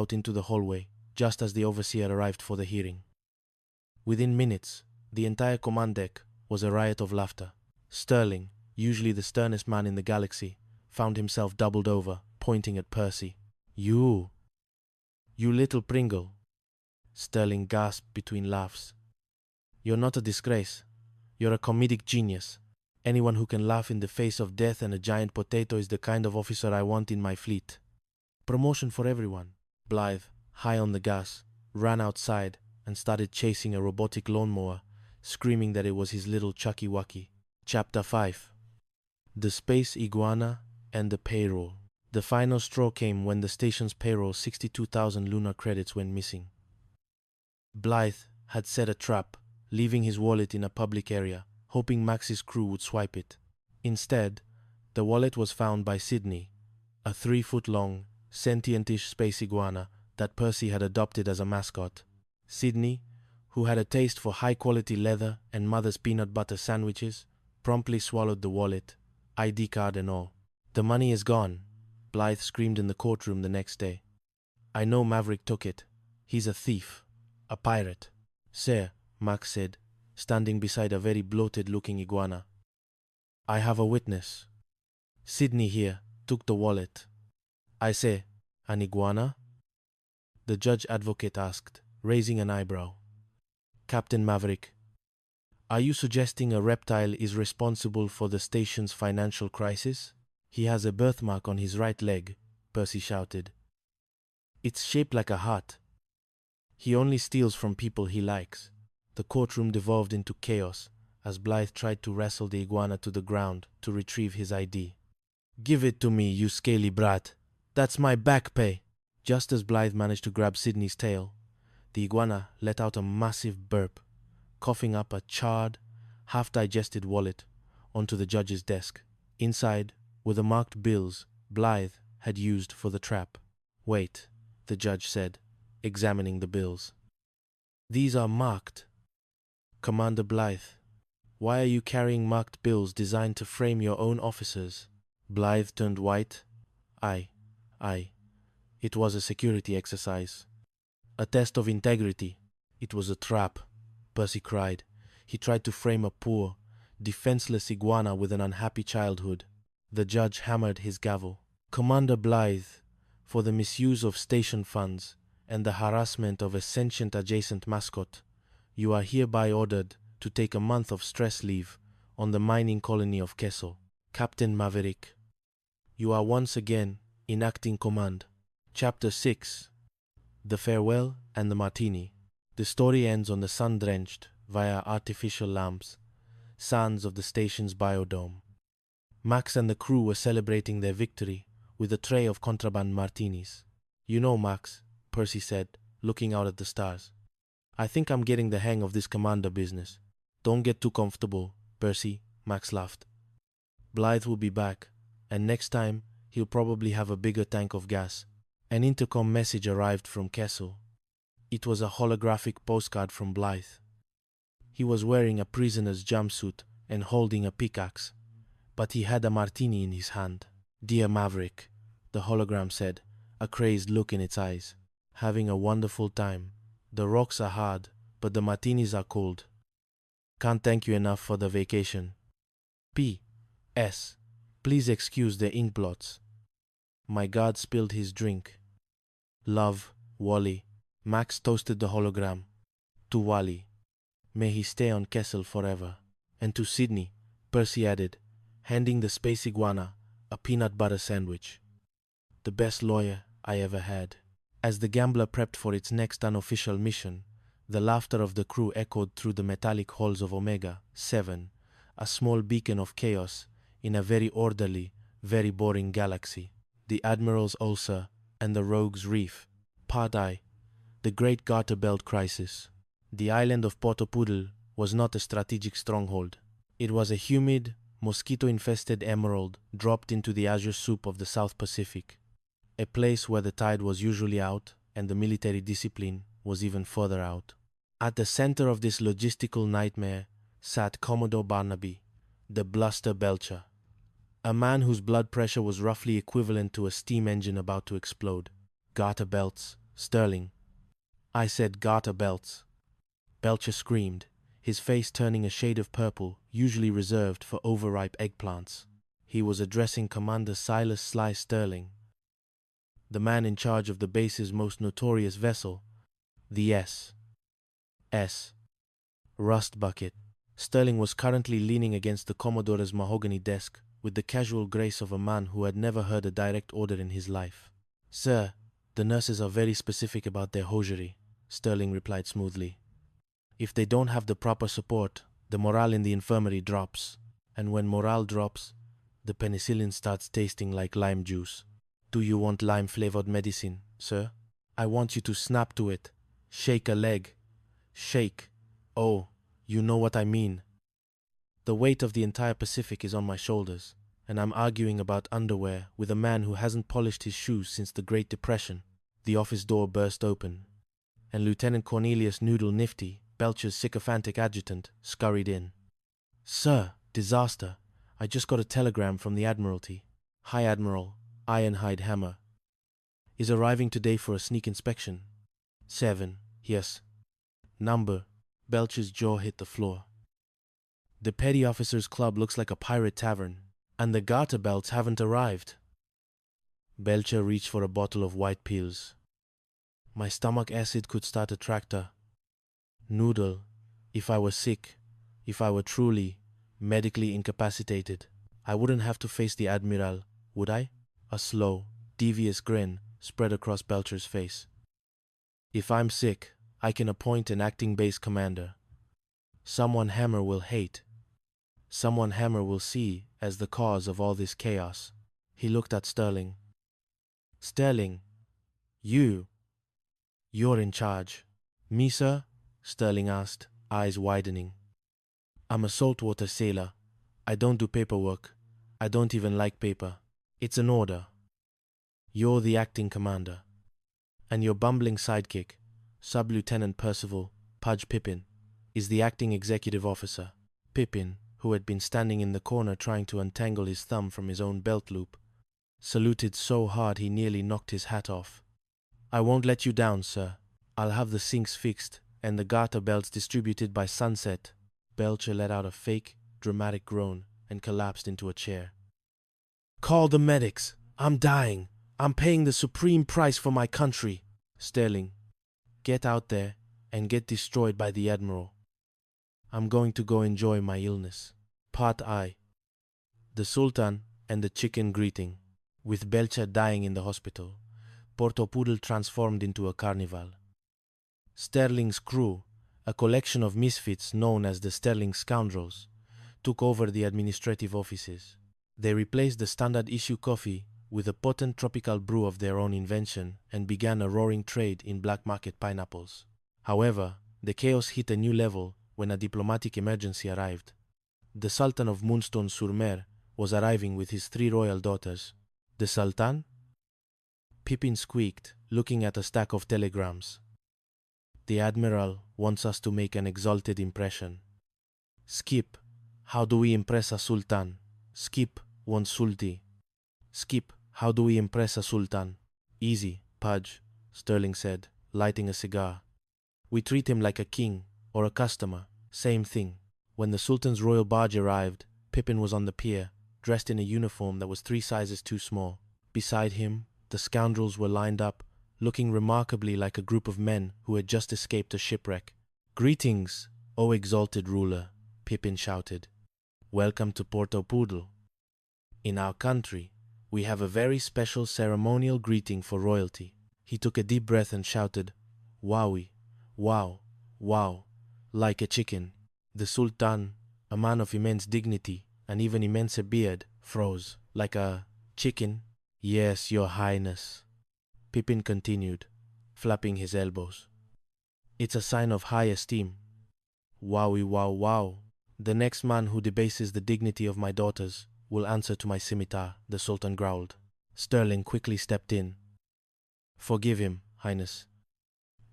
out into the hallway, just as the overseer arrived for the hearing. Within minutes, the entire command deck was a riot of laughter. Sterling, usually the sternest man in the galaxy, found himself doubled over, pointing at Percy. You little Pringle," Sterling gasped between laughs. "You're not a disgrace. You're a comedic genius. Anyone who can laugh in the face of death and a giant potato is the kind of officer I want in my fleet. Promotion for everyone." Blythe, high on the gas, ran outside and started chasing a robotic lawnmower, screaming that it was his little Chucky Wucky. Chapter 5. The Space Iguana and the Payroll. The final straw came when the station's payroll 62,000 lunar credits went missing. Blythe had set a trap, leaving his wallet in a public area, hoping Max's crew would swipe it. Instead, the wallet was found by Sydney, a 3-foot-long, sentient-ish space iguana that Percy had adopted as a mascot. Sydney, who had a taste for high-quality leather and mother's peanut butter sandwiches, promptly swallowed the wallet, ID card and all. "The money is gone," Blythe screamed in the courtroom the next day. "I know Maverick took it. He's a thief. A pirate." "Sir," Max said, standing beside a very bloated-looking iguana, "I have a witness. Sydney here took the wallet." "I say, an iguana?" the judge advocate asked, raising an eyebrow. "Captain Maverick, are you suggesting a reptile is responsible for the station's financial crisis?" "He has a birthmark on his right leg," Percy shouted. "It's shaped like a heart. He only steals from people he likes." The courtroom devolved into chaos as Blythe tried to wrestle the iguana to the ground to retrieve his ID. "Give it to me, you scaly brat. That's my back pay." Just as Blythe managed to grab Sydney's tail, the iguana let out a massive burp, coughing up a charred, half-digested wallet onto the judge's desk. Inside were the marked bills Blythe had used for the trap. "Wait," the judge said, examining the bills. "These are marked. Commander Blythe, why are you carrying marked bills designed to frame your own officers?" Blythe turned white. It was a security exercise. A test of integrity. It was a trap," Percy cried. He tried to frame a poor, defenseless iguana with an unhappy childhood. The judge hammered his gavel. "Commander Blythe, for the misuse of station funds and the harassment of a sentient adjacent mascot, you are hereby ordered to take a month of stress leave on the mining colony of Kessel. Captain Maverick, you are once again in acting command." Chapter 6. The Farewell and the Martini. The story ends on the sun-drenched, via artificial lamps, sands of the station's biodome. Max and the crew were celebrating their victory with a tray of contraband martinis. "You know, Max," Percy said, looking out at the stars, "I think I'm getting the hang of this commander business." "Don't get too comfortable, Percy," Max laughed. "Blythe will be back, and next time he'll probably have a bigger tank of gas." An intercom message arrived from Kessel. It was a holographic postcard from Blythe. He was wearing a prisoner's jumpsuit and holding a pickaxe, but he had a martini in his hand. "Dear Maverick," the hologram said, a crazed look in its eyes. "Having a wonderful time. The rocks are hard, but the martinis are cold. Can't thank you enough for the vacation. P.S. Please excuse the ink blots. My guard spilled his drink. Love, Wally." Max toasted the hologram. "To Wally. May he stay on Kessel forever." And to Sydney, Percy added, handing the space iguana a peanut butter sandwich. "The best lawyer I ever had." As the gambler prepped for its next unofficial mission, the laughter of the crew echoed through the metallic halls of Omega 7, a small beacon of chaos in a very orderly, very boring galaxy. The Admiral's Ulcer and the Rogue's Reef. Part I. The Great Garter Belt Crisis. The island of Potopudel was not a strategic stronghold. It was a humid, mosquito-infested emerald dropped into the azure soup of the South Pacific, a place where the tide was usually out and the military discipline was even further out. At the center of this logistical nightmare sat Commodore Barnaby, the bluster belcher, a man whose blood pressure was roughly equivalent to a steam engine about to explode. Garter belts, Sterling. I said garter belts. Belcher screamed, his face turning a shade of purple, usually reserved for overripe eggplants. He was addressing Commander Silas Sly Sterling, the man in charge of the base's most notorious vessel, the S. Rust Bucket. Sterling was currently leaning against the Commodore's mahogany desk with the casual grace of a man who had never heard a direct order in his life. "Sir, the nurses are very specific about their hosiery," Sterling replied smoothly. "If they don't have the proper support, the morale in the infirmary drops. And when morale drops, the penicillin starts tasting like lime juice. Do you want lime-flavored medicine, sir? I want you to snap to it. Shake a leg. Shake. Oh, you know what I mean. The weight of the entire Pacific is on my shoulders, and I'm arguing about underwear with a man who hasn't polished his shoes since the Great Depression." The office door burst open, and Lieutenant Cornelius Noodle Nifty, Belcher's sycophantic adjutant, scurried in. "Sir, disaster. I just got a telegram from the Admiralty. High Admiral Ironhide Hammer is arriving today for a sneak inspection. 7, yes. Number." Belcher's jaw hit the floor. "The Petty Officers Club looks like a pirate tavern, and the garter belts haven't arrived." Belcher reached for a bottle of white pills. "My stomach acid could start a tractor. Noodle, if I were sick, if I were truly, medically incapacitated, I wouldn't have to face the Admiral, would I?" A slow, devious grin spread across Belcher's face. "If I'm sick, I can appoint an acting base commander. Someone Hammer will hate. Someone Hammer will see as the cause of all this chaos." He looked at Sterling. "Sterling, you're in charge." "Me, sir?" Sterling asked, eyes widening. "I'm a saltwater sailor. I don't do paperwork. I don't even like paper. It's an order. You're the acting commander. And your bumbling sidekick, Sub-Lieutenant Percival Pudge Pippin, is the acting executive officer." Pippin, who had been standing in the corner trying to untangle his thumb from his own belt loop, saluted so hard he nearly knocked his hat off. "I won't let you down, sir. I'll have the sinks fixed and the garter belts distributed by sunset." Belcher let out a fake, dramatic groan and collapsed into a chair. "Call the medics. I'm dying. I'm paying the supreme price for my country." "Sterling, get out there and get destroyed by the Admiral. I'm going to go enjoy my illness." Part I. The Sultan and the Chicken Greeting. With Belcher dying in the hospital, Portopoodle transformed into a carnival. Sterling's crew, a collection of misfits known as the Sterling Scoundrels, took over the administrative offices. They replaced the standard issue coffee with a potent tropical brew of their own invention and began a roaring trade in black market pineapples. However, the chaos hit a new level when a diplomatic emergency arrived. The Sultan of Moonstone-sur-Mer was arriving with his 3 royal daughters. "The Sultan?" Pippin squeaked, looking at a stack of telegrams. "The Admiral wants us to make an exalted impression." "Skip, how do we impress a Sultan?" "Skip wants Sulti." "Skip, how do we impress a Sultan?" "Easy, Pudge," Sterling said, lighting a cigar. "We treat him like a king or a customer, same thing." When the Sultan's royal barge arrived, Pippin was on the pier, dressed in a uniform that was 3 sizes too small. Beside him, the scoundrels were lined up, looking remarkably like a group of men who had just escaped a shipwreck. "Greetings, O exalted ruler," Pippin shouted. "Welcome to Portopoodle. In our country, we have a very special ceremonial greeting for royalty." He took a deep breath and shouted, "Wowie, wow, wow," like a chicken. The Sultan, a man of immense dignity and even immenser beard, froze. "Like a chicken?" "Yes, your highness," Pippin continued, flapping his elbows. "It's a sign of high esteem." "Wowie wow wow. The next man who debases the dignity of my daughters will answer to my scimitar," the Sultan growled. Sterling quickly stepped in. "Forgive him, Highness.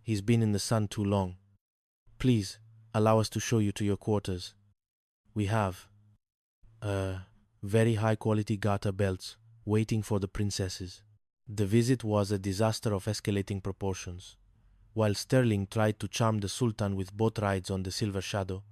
He's been in the sun too long. Please, allow us to show you to your quarters. We have, very high-quality garter belts waiting for the princesses." The visit was a disaster of escalating proportions. While Sterling tried to charm the Sultan with boat rides on the Silver Shadow,